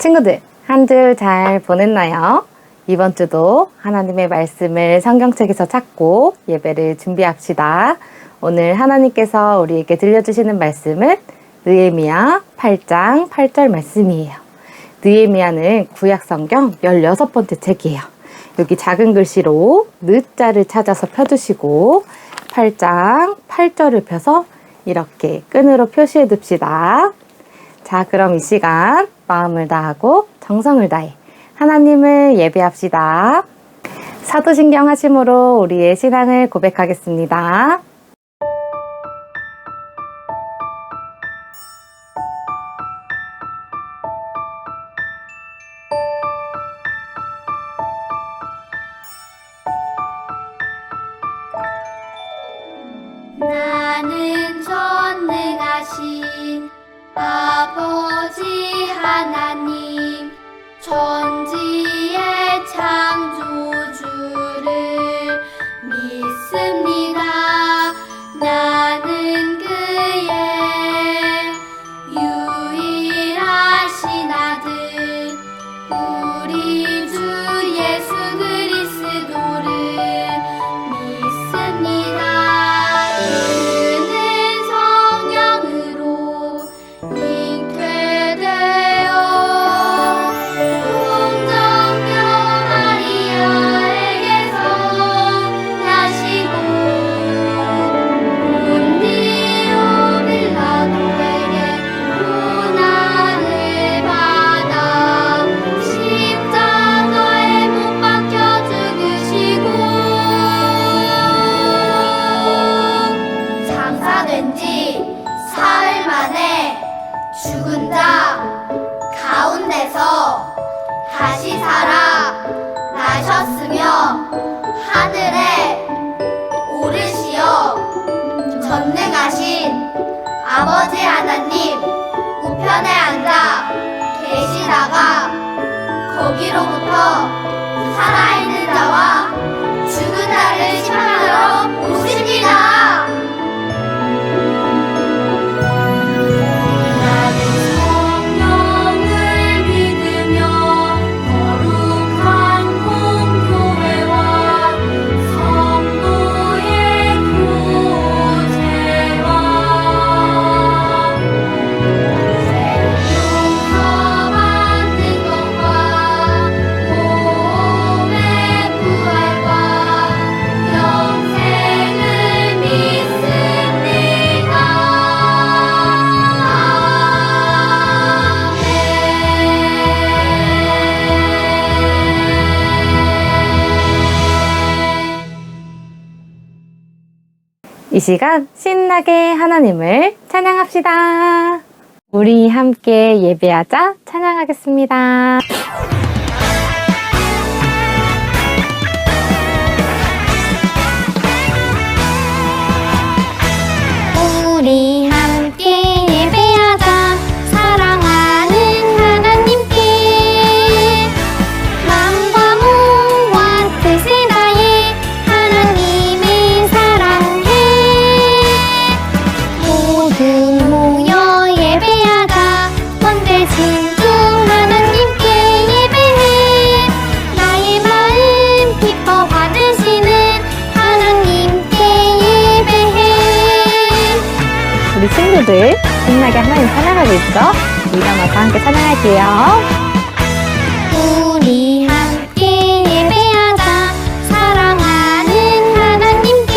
친구들, 한 주 잘 보냈나요? 이번 주도 하나님의 말씀을 성경책에서 찾고 예배를 준비합시다. 오늘 하나님께서 우리에게 들려주시는 말씀은 느헤미야 8장 8절 말씀이에요. 느헤미야는 구약성경 16번째 책이에요. 여기 작은 글씨로 느자를 찾아서 펴주시고 8장 8절을 펴서 이렇게 끈으로 표시해 둡시다. 자, 그럼 이 시간 마음을 다하고 정성을 다해 하나님을 예배합시다. 사도신경 하심으로 우리의 신앙을 고백하겠습니다. 나는 전능하신 아버지 하나님 천지의 창조주를 믿습니다. 나는 그의 유일하신 아들 우리 주 예수 그리스도를 믿습니다. 그는 성령으로 잉태되어 동정녀 마리아에게서 나시고 본디오 빌라도에게 고난을 받아 십자가에 못 박혀 죽으시고 장사된 지 사흘 만에 죽은 자 가운데서 다시 살아 나셨으며 하늘에 오르시어 전능하신 아버지 하나님 우편에 앉아 계시다가 거기로부터 살아있는 자와 죽은 자를 심판하러 오십니다. 나는 성령을 믿으며 거룩한 공교회와 성도의 교제와 새 용서받는 것과 몸의 부활과 영생을 믿습니다. 이 시간 신나게 하나님을 찬양합시다. 우리 함께 예배하자 찬양하겠습니다. 우리 함께 예배하자 사랑하는 하나님께 마음과 몸과 뜻을 다해 하나님을 사랑해 모두 모여 예배하자 원대신 주 하나님께 예배해 나의 마음 기뻐 받으시는 하나님께 예배해. 우리 친구들 신나게 하나님 찬양하고 있죠? 일어나서 함께 찬양할게요. 우리 함께 예배하자 사랑하는 하나님께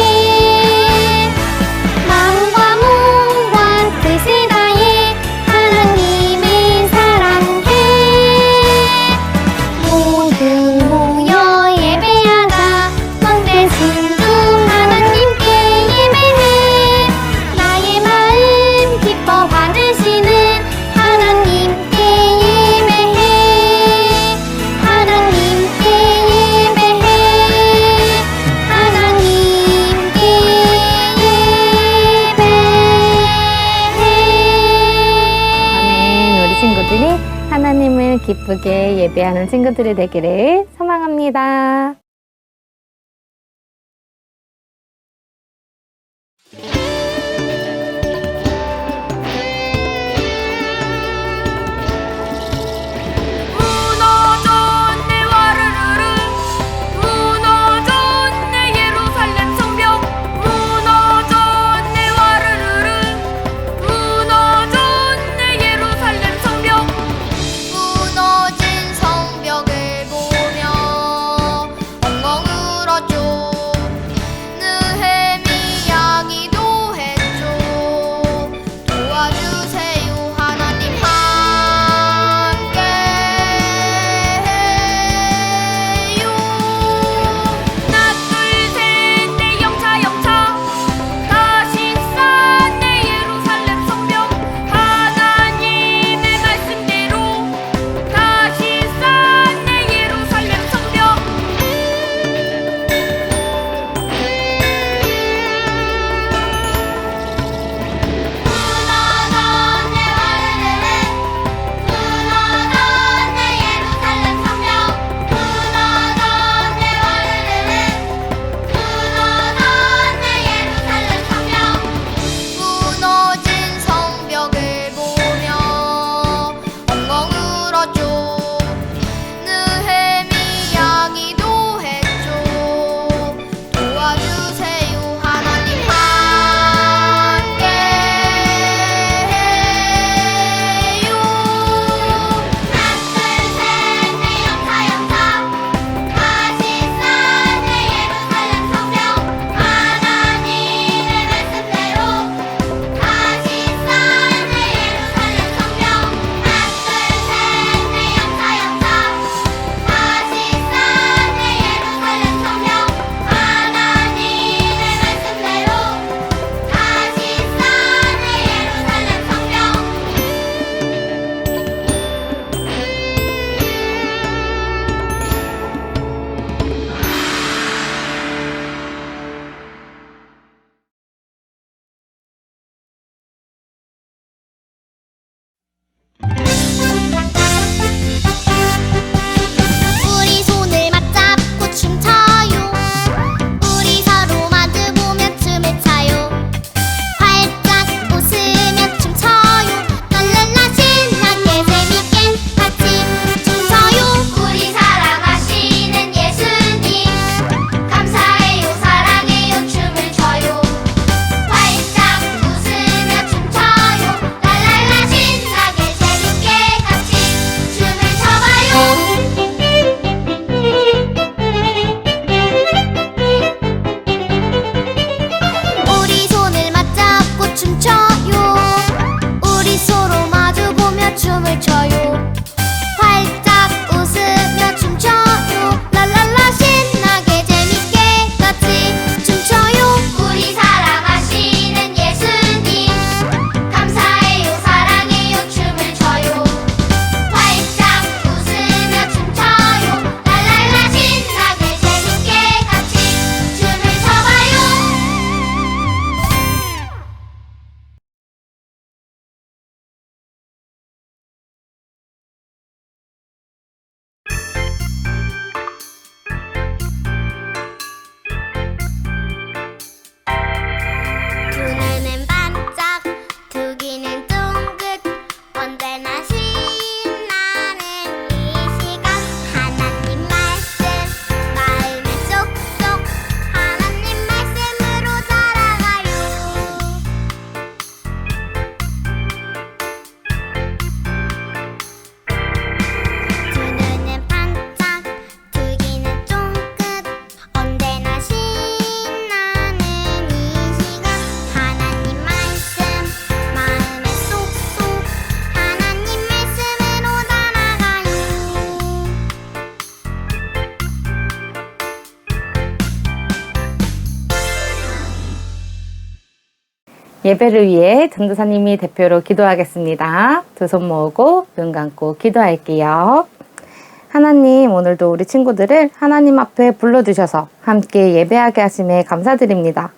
마음과 몸과 뜻을 다해 하나님을 사랑해 모두 모여 예배하자 원대신 주 하나님께 예배해 나의 마음 기뻐 받으시는 하나님께 예배해 하나님께 예배해 하나님께 예배해. 아멘. 우리 친구들이 하나님을 기쁘게 예배하는 친구들이 되기를 소망합니다. 예배를 위해 전도사님이 대표로 기도하겠습니다. 두 손 모으고 눈 감고 기도할게요. 하나님, 오늘도 우리 친구들을 하나님 앞에 불러주셔서 함께 예배하게 하심에 감사드립니다.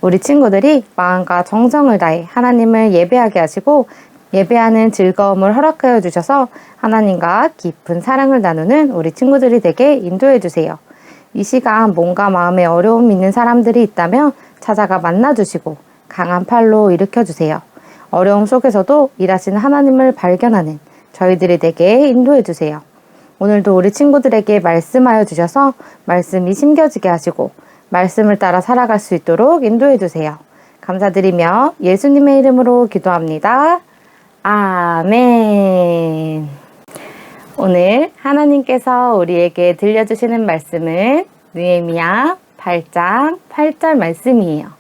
우리 친구들이 마음과 정성을 다해 하나님을 예배하게 하시고 예배하는 즐거움을 허락하여 주셔서 하나님과 깊은 사랑을 나누는 우리 친구들이 되게 인도해 주세요. 이 시간 몸과 마음에 어려움 있는 사람들이 있다면 찾아가 만나주시고 강한 팔로 일으켜주세요. 어려움 속에서도 일하시는 하나님을 발견하는 저희들이 되게 인도해 주세요. 오늘도 우리 친구들에게 말씀하여 주셔서 말씀이 심겨지게 하시고 말씀을 따라 살아갈 수 있도록 인도해 주세요. 감사드리며 예수님의 이름으로 기도합니다. 아멘. 오늘 하나님께서 우리에게 들려주시는 말씀은 느헤미야 8장 8절 말씀이에요.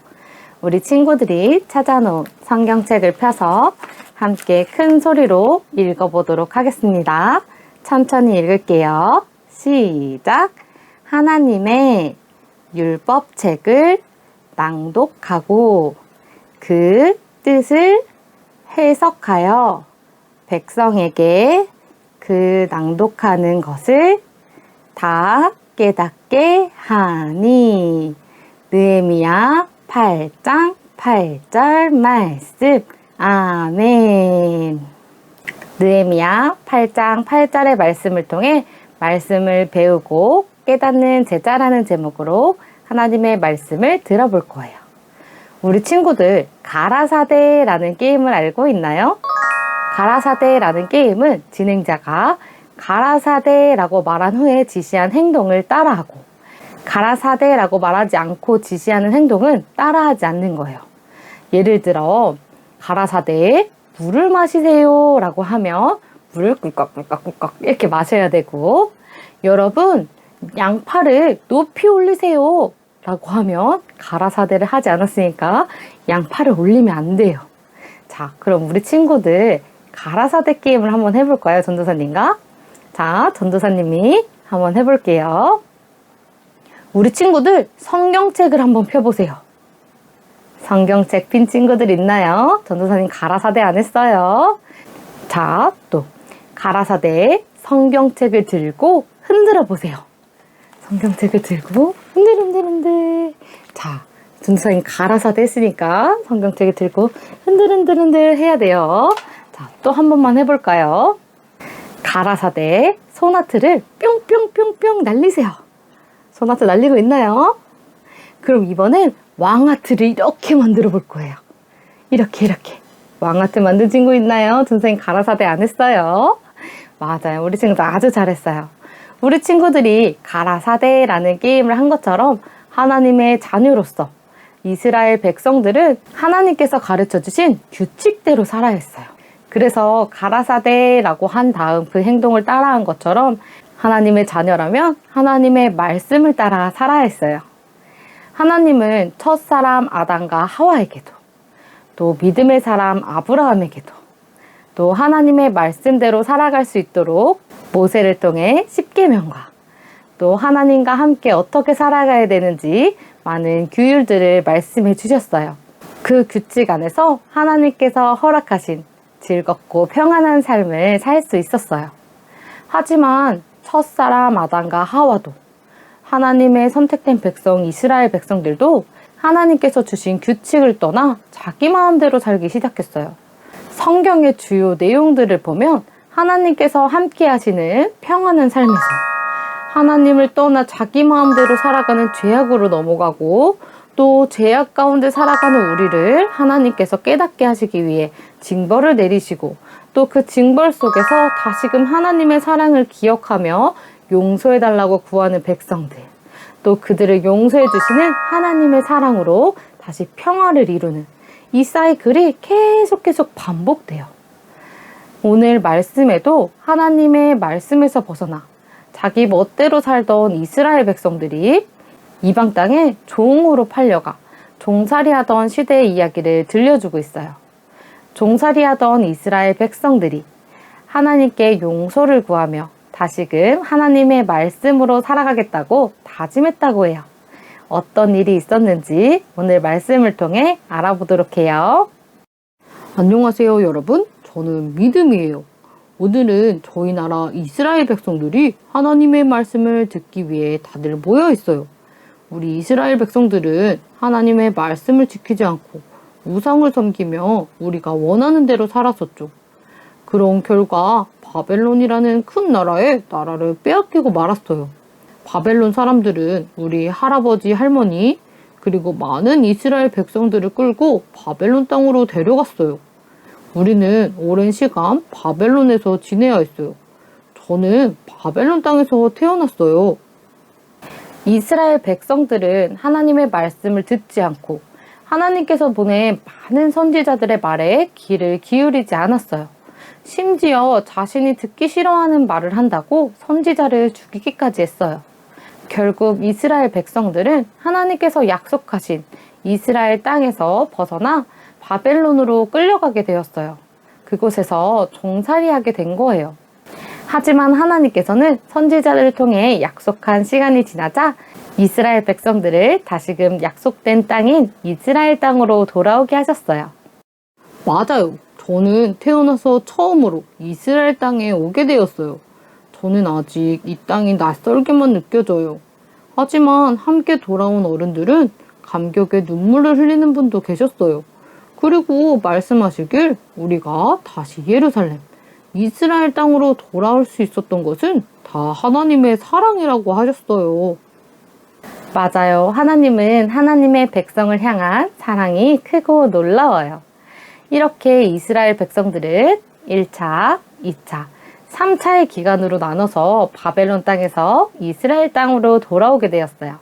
우리 친구들이 찾아놓은 성경책을 펴서 함께 큰 소리로 읽어보도록 하겠습니다. 천천히 읽을게요. 시작! 하나님의 율법책을 낭독하고 그 뜻을 해석하여 백성에게 그 낭독하는 것을 다 깨닫게 하니. 느헤미야 8장 8절 말씀. 아멘. 느헤미야 8장 8절의 말씀을 통해 말씀을 배우고 깨닫는 제자라는 제목으로 하나님의 말씀을 들어볼 거예요. 우리 친구들 가라사대라는 게임을 알고 있나요? 가라사대라는 게임은 진행자가 가라사대라고 말한 후에 지시한 행동을 따라하고 가라사대라고 말하지 않고 지시하는 행동은 따라하지 않는 거예요. 예를 들어 가라사대에 물을 마시세요 라고 하면 물을 꿀꺽꿀꺽꿀꺽 이렇게 마셔야 되고, 여러분 양파를 높이 올리세요 라고 하면 가라사대를 하지 않았으니까 양파를 올리면 안 돼요. 자, 그럼 우리 친구들 가라사대 게임을 한번 해볼까요? 전도사님과? 자, 전도사님이 한번 해볼게요. 우리 친구들 성경책을 한번 펴보세요. 성경책 핀 친구들 있나요? 전도사님 가라사대 안 했어요. 자, 또 가라사대에 성경책을 들고 흔들어 보세요. 성경책을 들고 흔들흔들흔들. 자, 전도사님 가라사대 했으니까 성경책을 들고 흔들흔들흔들 해야 돼요. 자, 또 한 번만 해볼까요? 가라사대에 소나트를 뿅뿅뿅뿅 날리세요. 소나트 날리고 있나요? 그럼 이번엔 왕하트를 이렇게 만들어 볼 거예요. 이렇게. 왕하트 만든 친구 있나요? 전도사님 가라사대 안 했어요. 맞아요. 우리 친구들 아주 잘했어요. 우리 친구들이 가라사대라는 게임을 한 것처럼 하나님의 자녀로서 이스라엘 백성들은 하나님께서 가르쳐 주신 규칙대로 살아야 했어요. 그래서 가라사대라고 한 다음 그 행동을 따라한 것처럼 하나님의 자녀라면 하나님의 말씀을 따라 살아야 했어요. 하나님은 첫사람 아담과 하와에게도, 또 믿음의 사람 아브라함에게도, 또 하나님의 말씀대로 살아갈 수 있도록 모세를 통해 십계명과 또 하나님과 함께 어떻게 살아가야 되는지 많은 규율들을 말씀해 주셨어요. 그 규칙 안에서 하나님께서 허락하신 즐겁고 평안한 삶을 살 수 있었어요. 하지만 첫사람 아담과 하와도, 하나님의 선택된 백성 이스라엘 백성들도 하나님께서 주신 규칙을 떠나 자기 마음대로 살기 시작했어요. 성경의 주요 내용들을 보면 하나님께서 함께 하시는 평안한 삶에서 하나님을 떠나 자기 마음대로 살아가는 죄악으로 넘어가고, 또 죄악 가운데 살아가는 우리를 하나님께서 깨닫게 하시기 위해 징벌을 내리시고, 또 그 징벌 속에서 다시금 하나님의 사랑을 기억하며 용서해달라고 구하는 백성들, 또 그들을 용서해 주시는 하나님의 사랑으로 다시 평화를 이루는 이 사이클이 계속 반복돼요. 오늘 말씀에도 하나님의 말씀에서 벗어나 자기 멋대로 살던 이스라엘 백성들이 이방 땅에 종으로 팔려가 종살이하던 시대의 이야기를 들려주고 있어요. 종살이하던 이스라엘 백성들이 하나님께 용서를 구하며 다시금 하나님의 말씀으로 살아가겠다고 다짐했다고 해요. 어떤 일이 있었는지 오늘 말씀을 통해 알아보도록 해요. 안녕하세요, 여러분. 저는 믿음이에요. 오늘은 저희 나라 이스라엘 백성들이 하나님의 말씀을 듣기 위해 다들 모여 있어요. 우리 이스라엘 백성들은 하나님의 말씀을 지키지 않고 우상을 섬기며 우리가 원하는 대로 살았었죠. 그런 결과 바벨론이라는 큰 나라를 빼앗기고 말았어요. 바벨론 사람들은 우리 할아버지, 할머니, 그리고 많은 이스라엘 백성들을 끌고 바벨론 땅으로 데려갔어요. 우리는 오랜 시간 바벨론에서 지내야 했어요. 저는 바벨론 땅에서 태어났어요. 이스라엘 백성들은 하나님의 말씀을 듣지 않고 하나님께서 보낸 많은 선지자들의 말에 귀를 기울이지 않았어요. 심지어 자신이 듣기 싫어하는 말을 한다고 선지자를 죽이기까지 했어요. 결국 이스라엘 백성들은 하나님께서 약속하신 이스라엘 땅에서 벗어나 바벨론으로 끌려가게 되었어요. 그곳에서 종살이하게 된 거예요. 하지만 하나님께서는 선지자를 통해 약속한 시간이 지나자 이스라엘 백성들을 다시금 약속된 땅인 이스라엘 땅으로 돌아오게 하셨어요. 맞아요. 저는 태어나서 처음으로 이스라엘 땅에 오게 되었어요. 저는 아직 이 땅이 낯설게만 느껴져요. 하지만 함께 돌아온 어른들은 감격에 눈물을 흘리는 분도 계셨어요. 그리고 말씀하시길 우리가 다시 예루살렘, 이스라엘 땅으로 돌아올 수 있었던 것은 다 하나님의 사랑이라고 하셨어요. 맞아요. 하나님은 하나님의 백성을 향한 사랑이 크고 놀라워요. 이렇게 이스라엘 백성들은 1차, 2차, 3차의 기간으로 나눠서 바벨론 땅에서 이스라엘 땅으로 돌아오게 되었어요.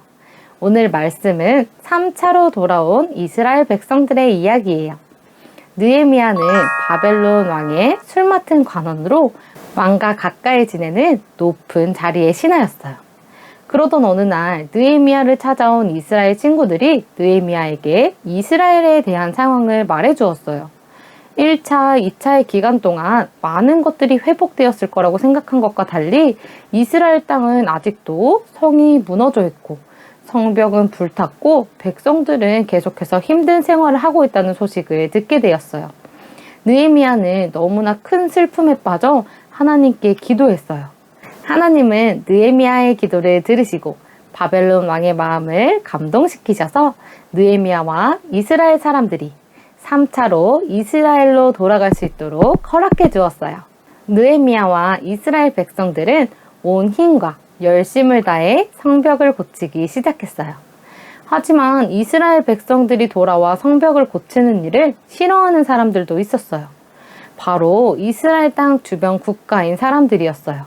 오늘 말씀은 3차로 돌아온 이스라엘 백성들의 이야기예요. 느헤미야는 바벨론 왕의 술 맡은 관원으로 왕과 가까이 지내는 높은 자리의 신하였어요. 그러던 어느 날 느헤미야를 찾아온 이스라엘 친구들이 느헤미야에게 이스라엘에 대한 상황을 말해주었어요. 1차, 2차의 기간 동안 많은 것들이 회복되었을 거라고 생각한 것과 달리 이스라엘 땅은 아직도 성이 무너져 있고 성벽은 불탔고 백성들은 계속해서 힘든 생활을 하고 있다는 소식을 듣게 되었어요. 느헤미야는 너무나 큰 슬픔에 빠져 하나님께 기도했어요. 하나님은 느헤미야의 기도를 들으시고 바벨론 왕의 마음을 감동시키셔서 느헤미야와 이스라엘 사람들이 3차로 이스라엘로 돌아갈 수 있도록 허락해 주었어요. 느헤미야와 이스라엘 백성들은 온 힘과 열심을 다해 성벽을 고치기 시작했어요. 하지만 이스라엘 백성들이 돌아와 성벽을 고치는 일을 싫어하는 사람들도 있었어요. 바로 이스라엘 땅 주변 국가인 사람들이었어요.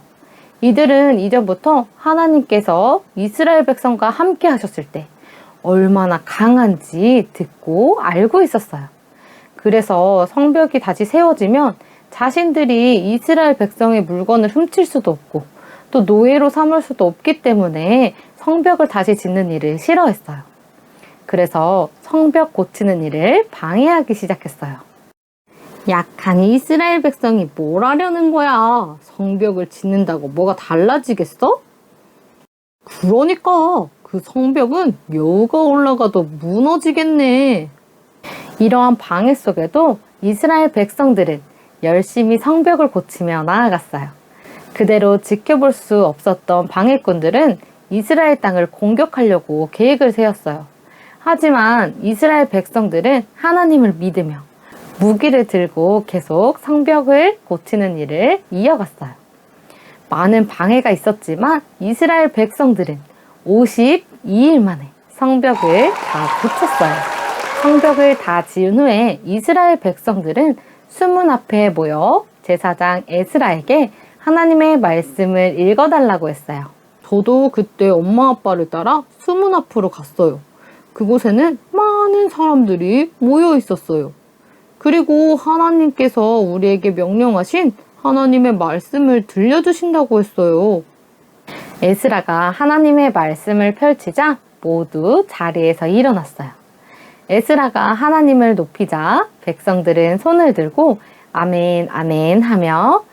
이들은 이전부터 하나님께서 이스라엘 백성과 함께 하셨을 때 얼마나 강한지 듣고 알고 있었어요. 그래서 성벽이 다시 세워지면 자신들이 이스라엘 백성의 물건을 훔칠 수도 없고 또 노예로 삼을 수도 없기 때문에 성벽을 다시 짓는 일을 싫어했어요. 그래서 성벽 고치는 일을 방해하기 시작했어요. 약한 이스라엘 백성이 뭘 하려는 거야? 성벽을 짓는다고 뭐가 달라지겠어? 그러니까 그 성벽은 여우가 올라가도 무너지겠네. 이러한 방해 속에도 이스라엘 백성들은 열심히 성벽을 고치며 나아갔어요. 그대로 지켜볼 수 없었던 방해꾼들은 이스라엘 땅을 공격하려고 계획을 세웠어요. 하지만 이스라엘 백성들은 하나님을 믿으며 무기를 들고 계속 성벽을 고치는 일을 이어갔어요. 많은 방해가 있었지만 이스라엘 백성들은 52일 만에 성벽을 다 고쳤어요. 성벽을 다 지은 후에 이스라엘 백성들은 수문 앞에 모여 제사장 에스라에게 하나님의 말씀을 읽어달라고 했어요. 저도 그때 엄마 아빠를 따라 수문 앞으로 갔어요. 그곳에는 많은 사람들이 모여 있었어요. 그리고 하나님께서 우리에게 명령하신 하나님의 말씀을 들려주신다고 했어요. 에스라가 하나님의 말씀을 펼치자 모두 자리에서 일어났어요. 에스라가 하나님을 높이자 백성들은 손을 들고 아멘 아멘 하며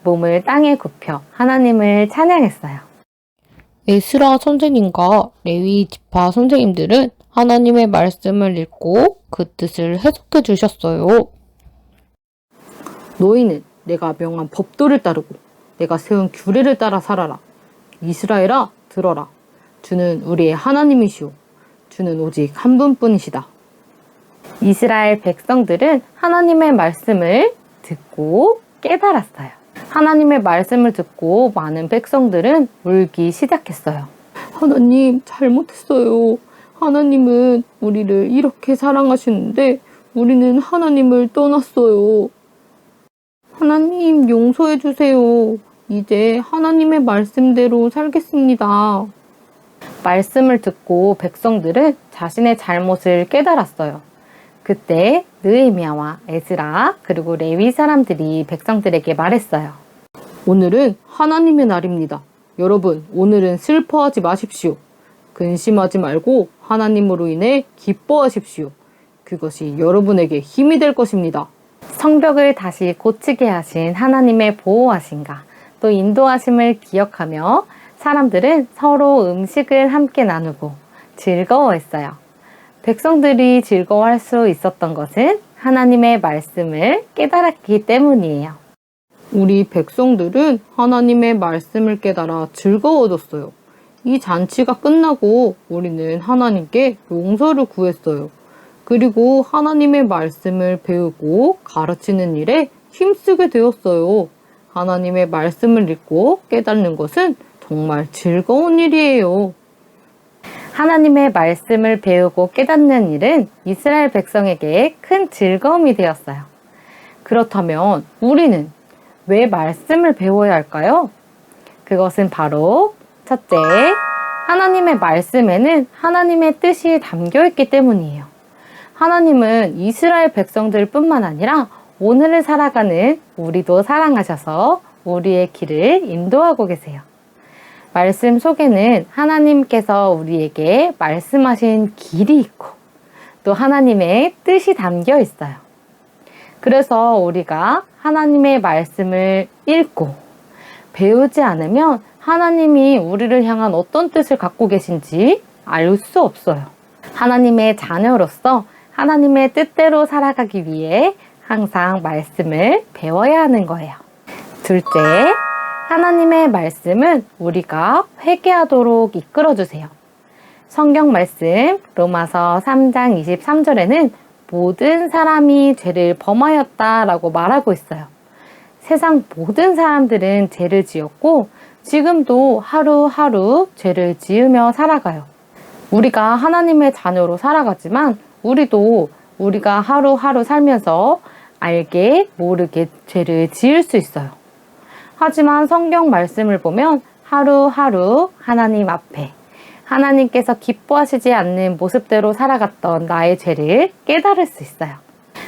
몸을 땅에 굽혀 하나님을 찬양했어요. 에스라 선생님과 레위 지파 선생님들은 하나님의 말씀을 읽고 그 뜻을 해석해 주셨어요. 너희는 내가 명한 법도를 따르고 내가 세운 규례를 따라 살아라. 이스라엘아, 들어라. 주는 우리의 하나님이시오. 주는 오직 한 분뿐이시다. 이스라엘 백성들은 하나님의 말씀을 듣고 깨달았어요. 하나님의 말씀을 듣고 많은 백성들은 울기 시작했어요. 하나님, 잘못했어요. 하나님은 우리를 이렇게 사랑하시는데 우리는 하나님을 떠났어요. 하나님, 용서해 주세요. 이제 하나님의 말씀대로 살겠습니다. 말씀을 듣고 백성들은 자신의 잘못을 깨달았어요. 그때 느헤미야와 에스라 그리고 레위 사람들이 백성들에게 말했어요. 오늘은 하나님의 날입니다. 여러분, 오늘은 슬퍼하지 마십시오. 근심하지 말고 하나님으로 인해 기뻐하십시오. 그것이 여러분에게 힘이 될 것입니다. 성벽을 다시 고치게 하신 하나님의 보호하심과 또 인도하심을 기억하며 사람들은 서로 음식을 함께 나누고 즐거워했어요. 백성들이 즐거워할 수 있었던 것은 하나님의 말씀을 깨달았기 때문이에요. 우리 백성들은 하나님의 말씀을 깨달아 즐거워졌어요. 이 잔치가 끝나고 우리는 하나님께 용서를 구했어요. 그리고 하나님의 말씀을 배우고 가르치는 일에 힘쓰게 되었어요. 하나님의 말씀을 읽고 깨닫는 것은 정말 즐거운 일이에요. 하나님의 말씀을 배우고 깨닫는 일은 이스라엘 백성에게 큰 즐거움이 되었어요. 그렇다면 우리는 왜 말씀을 배워야 할까요? 그것은 바로 첫째, 하나님의 말씀에는 하나님의 뜻이 담겨 있기 때문이에요. 하나님은 이스라엘 백성들 뿐만 아니라 오늘을 살아가는 우리도 사랑하셔서 우리의 길을 인도하고 계세요. 말씀 속에는 하나님께서 우리에게 말씀하신 길이 있고 또 하나님의 뜻이 담겨 있어요. 그래서 우리가 하나님의 말씀을 읽고 배우지 않으면 하나님이 우리를 향한 어떤 뜻을 갖고 계신지 알 수 없어요. 하나님의 자녀로서 하나님의 뜻대로 살아가기 위해 항상 말씀을 배워야 하는 거예요. 둘째, 하나님의 말씀은 우리가 회개하도록 이끌어주세요. 성경 말씀 로마서 3장 23절에는 모든 사람이 죄를 범하였다라고 말하고 있어요. 세상 모든 사람들은 죄를 지었고 지금도 하루하루 죄를 지으며 살아가요. 우리가 하나님의 자녀로 살아가지만 우리가 하루하루 살면서 알게 모르게 죄를 지을 수 있어요. 하지만 성경 말씀을 보면 하루하루 하나님 앞에 하나님께서 기뻐하시지 않는 모습대로 살아갔던 나의 죄를 깨달을 수 있어요.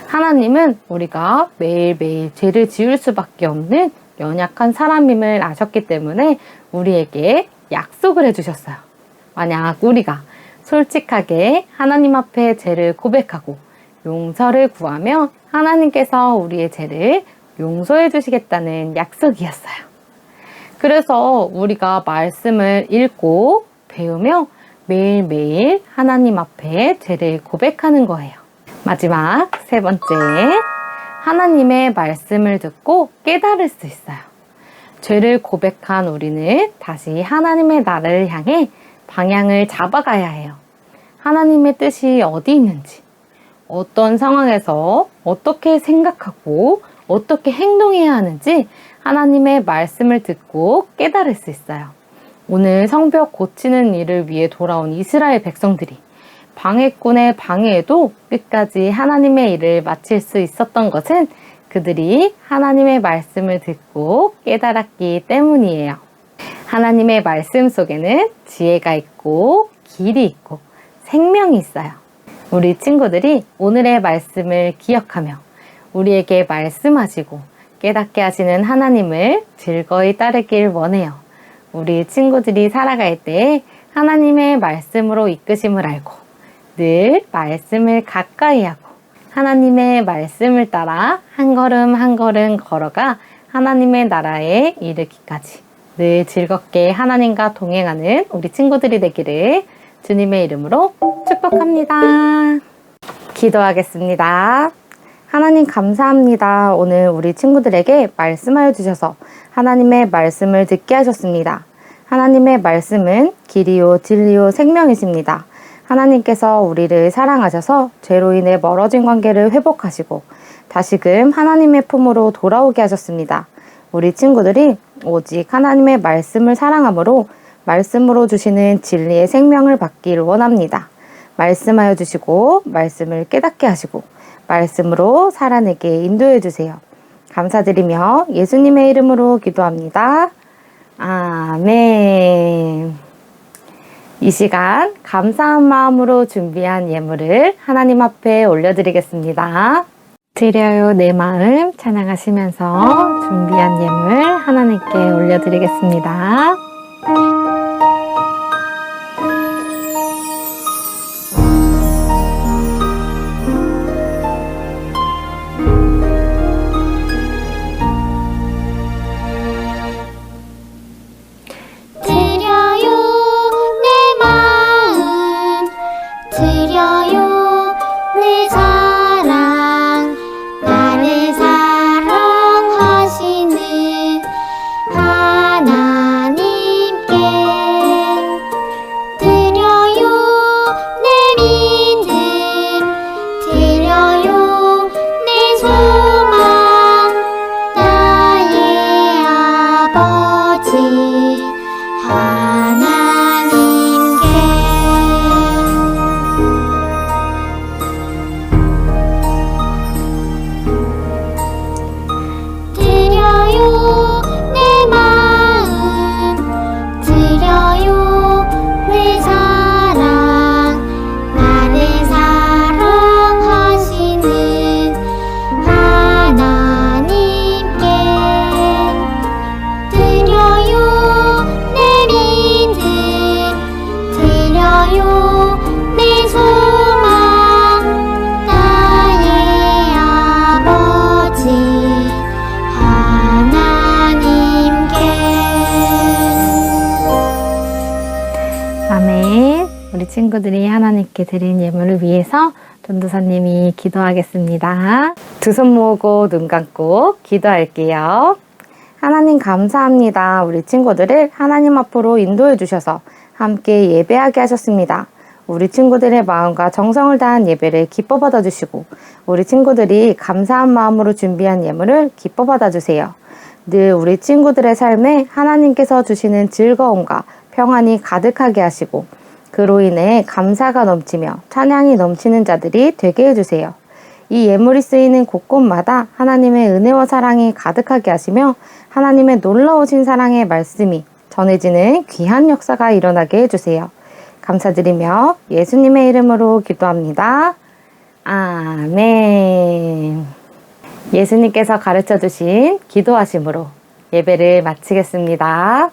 하나님은 우리가 매일매일 죄를 지을 수밖에 없는 연약한 사람임을 아셨기 때문에 우리에게 약속을 해주셨어요. 만약 우리가 솔직하게 하나님 앞에 죄를 고백하고 용서를 구하면 하나님께서 우리의 죄를 용서해 주시겠다는 약속이었어요. 그래서 우리가 말씀을 읽고 배우며 매일매일 하나님 앞에 죄를 고백하는 거예요. 마지막 세 번째, 하나님의 말씀을 듣고 깨달을 수 있어요. 죄를 고백한 우리는 다시 하나님의 나라를 향해 방향을 잡아가야 해요. 하나님의 뜻이 어디 있는지, 어떤 상황에서 어떻게 생각하고 어떻게 행동해야 하는지 하나님의 말씀을 듣고 깨달을 수 있어요. 오늘 성벽 고치는 일을 위해 돌아온 이스라엘 백성들이 방해꾼의 방해에도 끝까지 하나님의 일을 마칠 수 있었던 것은 그들이 하나님의 말씀을 듣고 깨달았기 때문이에요. 하나님의 말씀 속에는 지혜가 있고 길이 있고 생명이 있어요. 우리 친구들이 오늘의 말씀을 기억하며 우리에게 말씀하시고 깨닫게 하시는 하나님을 즐거이 따르길 원해요. 우리 친구들이 살아갈 때 하나님의 말씀으로 이끄심을 알고 늘 말씀을 가까이 하고 하나님의 말씀을 따라 한 걸음 한 걸음 걸어가 하나님의 나라에 이르기까지 늘 즐겁게 하나님과 동행하는 우리 친구들이 되기를 주님의 이름으로 축복합니다. 기도하겠습니다. 하나님 감사합니다. 오늘 우리 친구들에게 말씀하여 주셔서 하나님의 말씀을 듣게 하셨습니다. 하나님의 말씀은 길이요 진리요 생명이십니다. 하나님께서 우리를 사랑하셔서 죄로 인해 멀어진 관계를 회복하시고 다시금 하나님의 품으로 돌아오게 하셨습니다. 우리 친구들이 오직 하나님의 말씀을 사랑함으로 말씀으로 주시는 진리의 생명을 받기를 원합니다. 말씀하여 주시고 말씀을 깨닫게 하시고 말씀으로 살아내게 인도해 주세요. 감사드리며 예수님의 이름으로 기도합니다. 아멘. 이 시간 감사한 마음으로 준비한 예물을 하나님 앞에 올려드리겠습니다. 드려요 내 마음 찬양하시면서 준비한 예물 하나님께 올려드리겠습니다. 드려요 내 마음 드려요 내 사랑 나를 사랑하시는 하나님께 드려요 내 믿음 드려요 내 소망 나의 아버지 하나님께 드려요 내 마음 드려요 내 사랑 나를 사랑하시는 하나님께 드려요 내 믿음 드려요 내 소망 나의 아버지 하나님께 아멘. 우리 친구들이 하나님께 드린 예물을 위해서 전도사님이 기도하겠습니다. 두 손 모으고 눈 감고 기도할게요. 하나님 감사합니다. 우리 친구들을 하나님 앞으로 인도해 주셔서 함께 예배하게 하셨습니다. 우리 친구들의 마음과 정성을 다한 예배를 기뻐 받아주시고 우리 친구들이 감사한 마음으로 준비한 예물을 기뻐 받아주세요. 늘 우리 친구들의 삶에 하나님께서 주시는 즐거움과 평안이 가득하게 하시고 그로 인해 감사가 넘치며 찬양이 넘치는 자들이 되게 해주세요. 이 예물이 쓰이는 곳곳마다 하나님의 은혜와 사랑이 가득하게 하시며 하나님의 놀라우신 사랑의 말씀이 전해지는 귀한 역사가 일어나게 해주세요. 감사드리며 예수님의 이름으로 기도합니다. 아멘. 예수님께서 가르쳐 주신 기도하심으로 예배를 마치겠습니다.